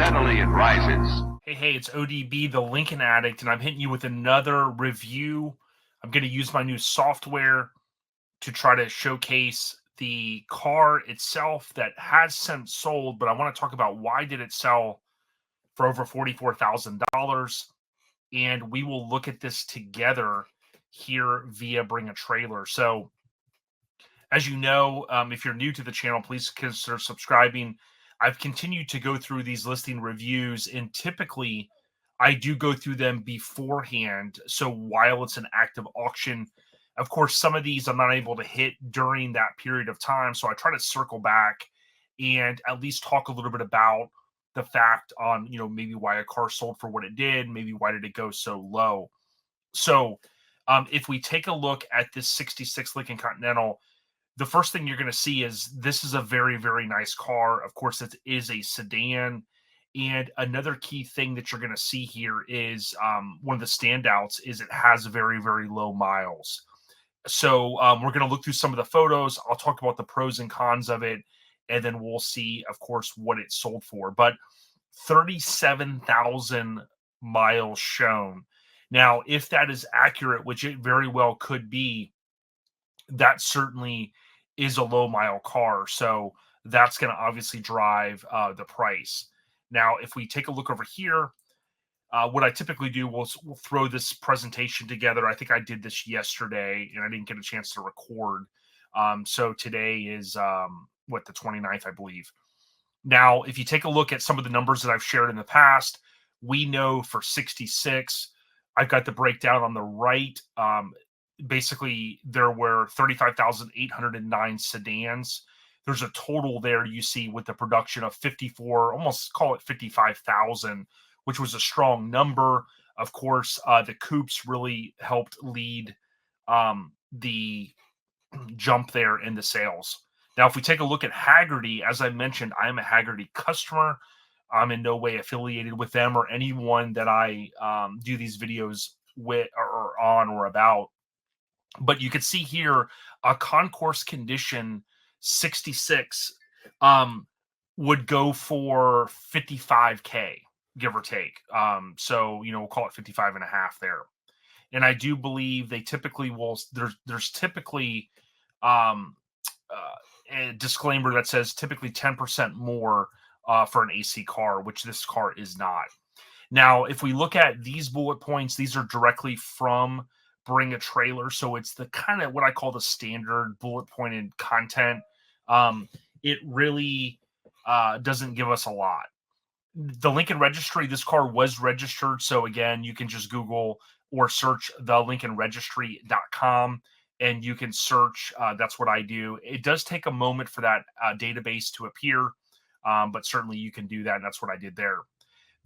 Steadily it rises. Hey, it's ODB, the Lincoln Addict, and I'm hitting you with another review. I'm going to use my new software to try to showcase the car itself that has since sold, but I want to talk about why did it sell for over $44,000, and we will look at this together here via Bring a Trailer. So, as you know, if you're new to the channel, please consider subscribing. I've continued to go through these listing reviews, and typically I do go through them beforehand. So while it's an active auction, of course, some of these I'm not able to hit during that period of time. So I try to circle back and at least talk a little bit about the fact on, maybe why a car sold for what it did, maybe why did it go so low. So if we take a look at this 66 Lincoln Continental, the first thing you're going to see is this is a very, very nice car. Of course, it is a sedan. And another key thing that you're going to see here is one of the standouts is it has very, very low miles. So we're going to look through some of the photos. I'll talk about the pros and cons of it. And then we'll see, of course, what it sold for. But 37,000 miles shown. Now, if that is accurate, which it very well could be, that certainly is a low mile car. So that's going to obviously drive the price. Now, if we take a look over here, what I typically do, we'll throw this presentation together. I think I did this yesterday and I didn't get a chance to record. So today is the 29th, I believe. Now, if you take a look at some of the numbers that I've shared in the past, we know for 66, I've got the breakdown on the right. Basically, there were 35,809 sedans. There's a total there you see with the production of 54, almost call it 55,000, which was a strong number. Of course, the coupes really helped lead the jump there in the sales. Now, if we take a look at Hagerty, as I mentioned, I'm a Hagerty customer. I'm in no way affiliated with them or anyone that I do these videos with or on or about. But you can see here a concourse condition 66 would go for 55K, give or take. So, we'll call it 55 and a half there. And I do believe they typically will, there's typically a disclaimer that says typically 10% more for an AC car, which this car is not. Now, if we look at these bullet points, these are directly from Bring a Trailer. So it's the kind of what I call the standard bullet pointed content. It really doesn't give us a lot. The Lincoln Registry, this car was registered. So again, you can just Google or search thelincolnregistry.com and you can search. That's what I do. It does take a moment for that database to appear, but certainly you can do that. And that's what I did there.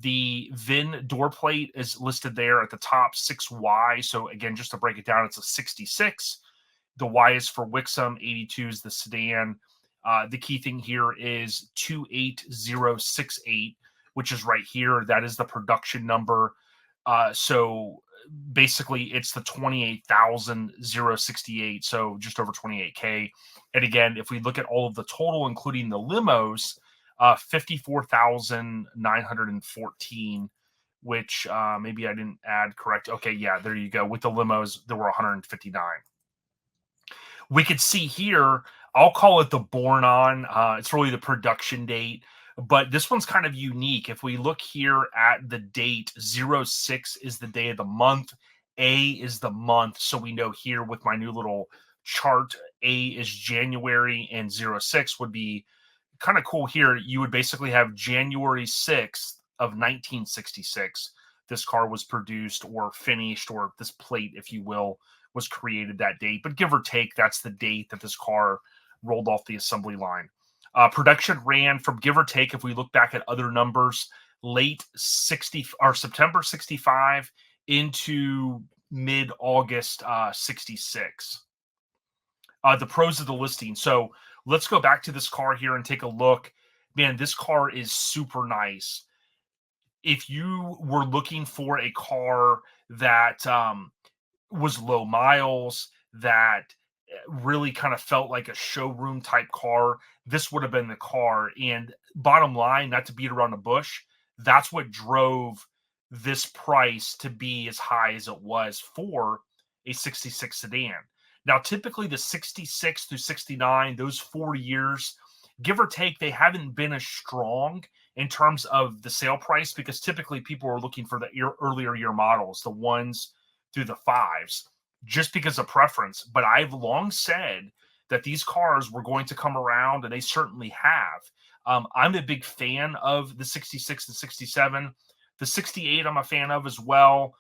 The VIN door plate is listed there at the top, 6Y. So again, just to break it down, it's a 66. The Y is for Wixom, 82 is the sedan. The key thing here is 28068, which is right here. That is the production number. So basically it's the 28,068. So just over 28K. And again, if we look at all of the total, including the limos, 54,914, which maybe I didn't add correct. Okay, yeah, there you go. With the limos, there were 159. We could see here, I'll call it the born on. It's really the production date, but this one's kind of unique. If we look here at the date, 06 is the day of the month, A is the month. So we know here with my new little chart, A is January and 06 would be kind of cool here. You would basically have January 6th of 1966. This car was produced or finished, or this plate, if you will, was created that date. But give or take, that's the date that this car rolled off the assembly line. Production ran from, give or take, if we look back at other numbers, late 60 or September 65 into mid-August 66. The pros of the listing. So let's go back to this car here and take a look. Man, this car is super nice. If you were looking for a car that was low miles, that really kind of felt like a showroom type car, this would have been the car. And bottom line, not to beat around the bush, That's what drove this price to be as high as it was for a 66 sedan. Now, typically the 66 through 69, those 4 years, give or take, they haven't been as strong in terms of the sale price because typically people are looking for the earlier year models, the ones through the fives, just because of preference. But I've long said that these cars were going to come around, and they certainly have. I'm a big fan of the 66 and 67. The 68, I'm a fan of as well.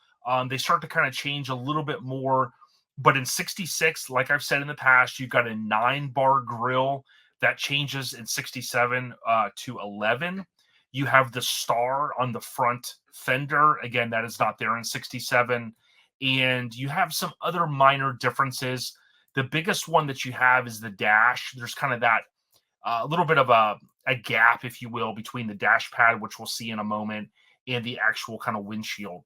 They start to kind of change a little bit more. But in 66, like I've said in the past, you've got a 9-bar grill that changes in 67 to 11. You have the star on the front fender. Again, that is not there in 67. And you have some other minor differences. The biggest one that you have is the dash. There's kind of that a little bit of a gap, if you will, between the dash pad, which we'll see in a moment, and the actual kind of windshield.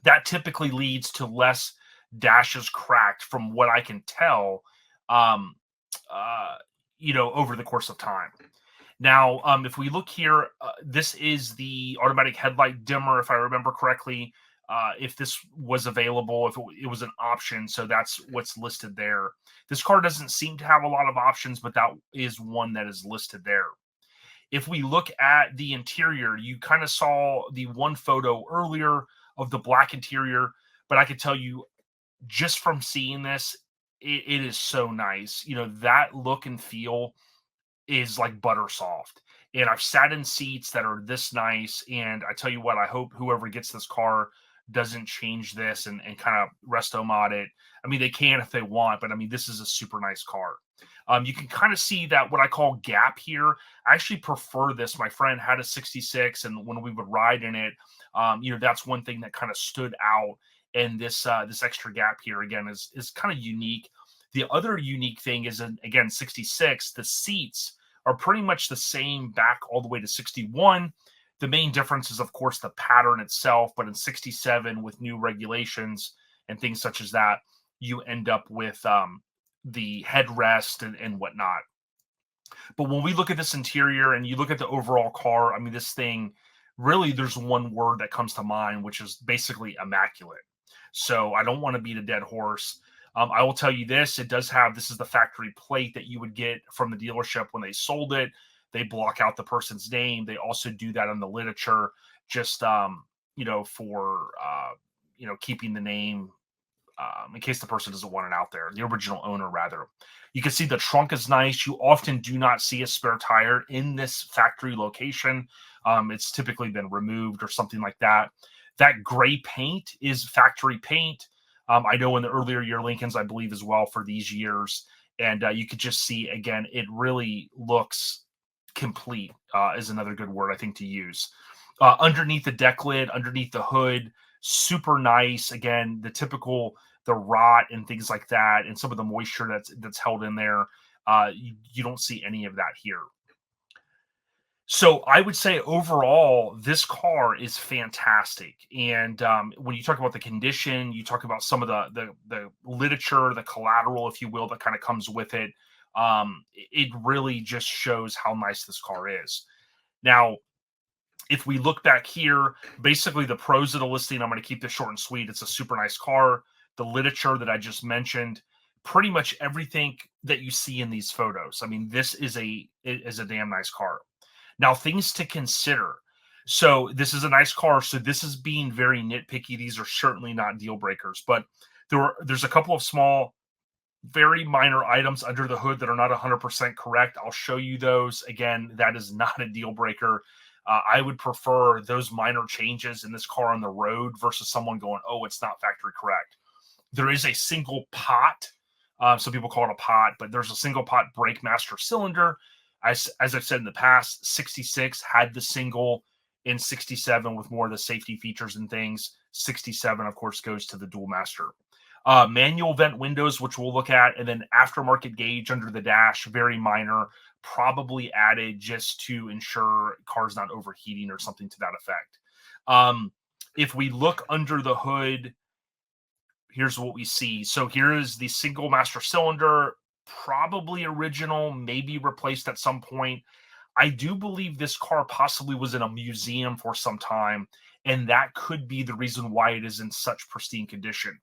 That typically leads to less dashes cracked from what I can tell, um, uh, over the course of time. Now, if we look here, this is the automatic headlight dimmer, if I remember correctly. If this was available, if it was an option, so that's what's listed there. This car doesn't seem to have a lot of options, but that is one that is listed there. If we look at the interior, you kind of saw the one photo earlier of the black interior, but I could tell you just from seeing this, it is so nice. That look and feel is like butter soft. And I've sat in seats that are this nice. And I tell you what, I hope whoever gets this car doesn't change this and kind of resto mod it. I mean, they can if they want, but I mean, this is a super nice car. You can kind of see that what I call gap here. I actually prefer this. My friend had a 66, and when we would ride in it, that's one thing that kind of stood out. And this extra gap here again is kind of unique. The other unique thing is, again, 66, the seats are pretty much the same back all the way to 61. The main difference is, of course, the pattern itself. But in 67, with new regulations and things such as that, you end up with the headrest and whatnot. But when we look at this interior and you look at the overall car, I mean, this thing really, there's one word that comes to mind, which is basically immaculate. So I don't want to beat a dead horse. I will tell you this, this is the factory plate that you would get from the dealership when they sold it. They block out the person's name. They also do that on the literature, just, for, keeping the name in case the person doesn't want it out there, the original owner, rather. You can see the trunk is nice. You often do not see a spare tire in this factory location. It's typically been removed or something like that. That gray paint is factory paint. I know in the earlier year Lincolns, I believe as well for these years. And you could just see, again, it really looks complete, is another good word, I think, to use. Underneath the deck lid, underneath the hood, super nice. Again, the rot and things like that, and some of the moisture that's held in there. You don't see any of that here. So I would say overall, this car is fantastic. And when you talk about the condition, you talk about some of the literature, the collateral, if you will, that kind of comes with it. It really just shows how nice this car is. Now, if we look back here, basically the pros of the listing, I'm going to keep this short and sweet. It's a super nice car. The literature that I just mentioned, pretty much everything that you see in these photos. I mean, this is a damn nice car. Now, things to consider. So this is a nice car. So this is being very nitpicky. These are certainly not deal breakers, but there's a couple of small, very minor items under the hood that are not 100% correct. I'll show you those. Again, that is not a deal breaker. I would prefer those minor changes in this car on the road versus someone going, oh, it's not factory correct. There is a single pot. Some people call it a pot, but there's a single pot brake master cylinder. As I've said in the past, 66 had the single. In 67 with more of the safety features and things. 67, of course, goes to the dual master. Manual vent windows, which we'll look at, and then aftermarket gauge under the dash, very minor, probably added just to ensure car's not overheating or something to that effect. If we look under the hood, here's what we see. So here is the single master cylinder, probably original, maybe replaced at some point. I do believe this car possibly was in a museum for some time, and that could be the reason why it is in such pristine condition.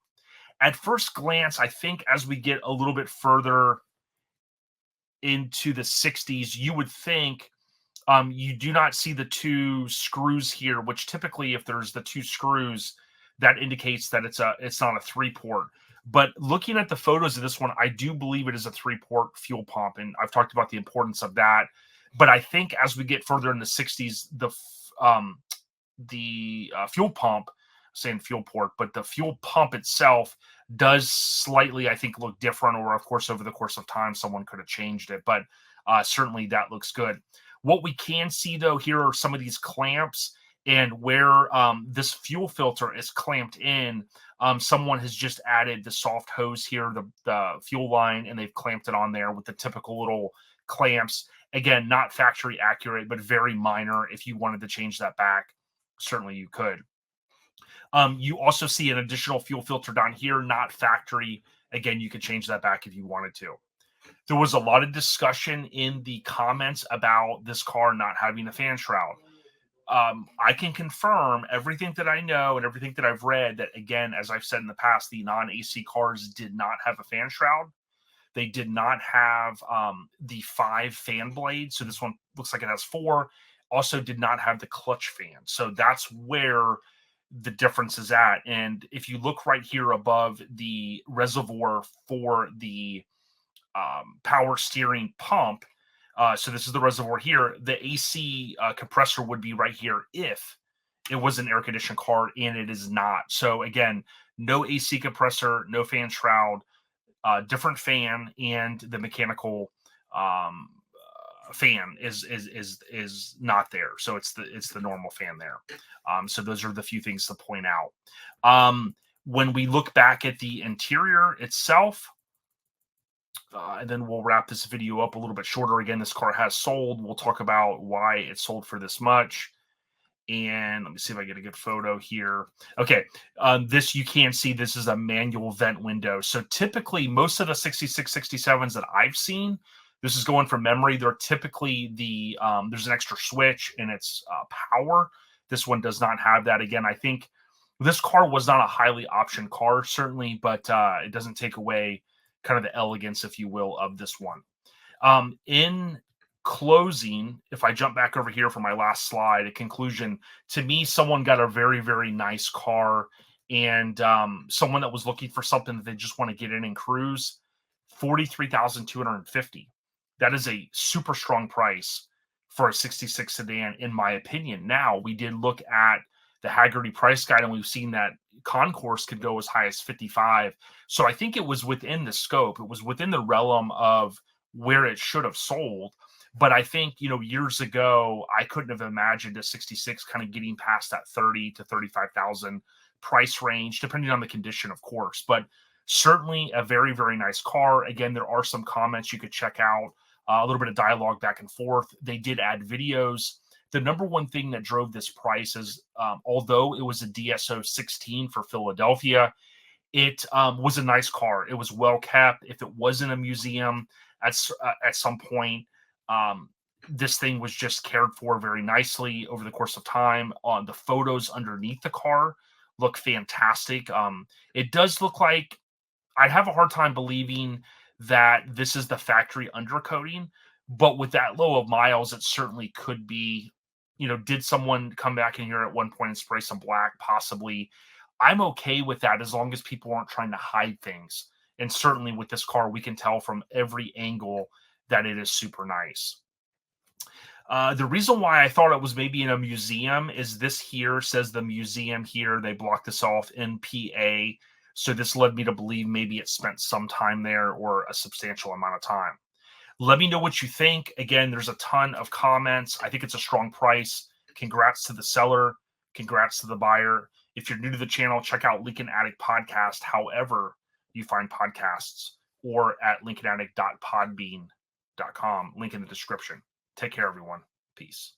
At first glance, I think as we get a little bit further into the 60s, you would think you do not see the two screws here, which typically, if there's the two screws, that indicates that it's not a three port. But looking at the photos of this one, I do believe it is a three-port fuel pump, and I've talked about the importance of that. But I think as we get further in the 60s, the fuel pump, saying fuel port, but the fuel pump itself does slightly, I think, look different. Or of course, over the course of time, someone could have changed it, but certainly that looks good. What we can see though here are some of these clamps, and where this fuel filter is clamped in. Someone has just added the soft hose here, the fuel line, and they've clamped it on there with the typical little clamps. Again, not factory accurate, but very minor. If you wanted to change that back, certainly you could. You also see an additional fuel filter down here, not factory. Again, you could change that back if you wanted to. There was a lot of discussion in the comments about this car not having a fan shroud. I can confirm everything that I know and everything that I've read that, again, as I've said in the past, the non-AC cars did not have a fan shroud. They did not have the 5 fan blades. So this one looks like it has 4. Also did not have the clutch fan. So that's where the difference is at. And if you look right here above the reservoir for the power steering pump, so this is the reservoir here, the AC compressor would be right here if it was an air conditioned car, and it is not. So again, no AC compressor, no fan shroud, different fan, and the mechanical fan is not there. So it's the normal fan there. So those are the few things to point out. When we look back at the interior itself, and then we'll wrap this video up a little bit shorter. Again, this car has sold. We'll talk about why it sold for this much. And let me see if I get a good photo here. Okay, this you can see this is a manual vent window. So typically, most of the 66, 67s that I've seen, this is going from memory, they're typically there's an extra switch and it's power. This one does not have that. Again, I think this car was not a highly optioned car, certainly, but it doesn't take away kind of the elegance, if you will, of this one. In closing, if I jump back over here for my last slide, a conclusion, to me, someone got a very, very nice car, and someone that was looking for something that they just want to get in and cruise, $43,250. That is a super strong price for a 66 sedan, in my opinion. Now, we did look at the Hagerty price guide, and we've seen that Concourse could go as high as 55. So I think it was within the scope. It was within the realm of where it should have sold. But I think, years ago, I couldn't have imagined a 66 kind of getting past that 30 to 35,000 price range, depending on the condition, of course. But certainly a very, very nice car. Again, there are some comments you could check out, a little bit of dialogue back and forth. They did add videos. The number one thing that drove this price is, although it was a DSO 16 for Philadelphia, it was a nice car. It was well kept. If it was in a museum at some point, this thing was just cared for very nicely over the course of time. On the photos underneath the car look fantastic. It does look like, I have a hard time believing that this is the factory undercoating, but with that low of miles, it certainly could be. Did someone come back in here at one point and spray some black? Possibly. I'm okay with that as long as people aren't trying to hide things. And certainly with this car, we can tell from every angle that it is super nice. The reason why I thought it was maybe in a museum is this here says the museum here. They blocked this off in PA. So this led me to believe maybe it spent some time there, or a substantial amount of time. Let me know what you think. Again, there's a ton of comments. I think it's a strong price. Congrats to the seller. Congrats to the buyer. If you're new to the channel, check out Lincoln Addict Podcast, however you find podcasts, or at lincolnaddict.podbean.com. Link in the description. Take care, everyone. Peace.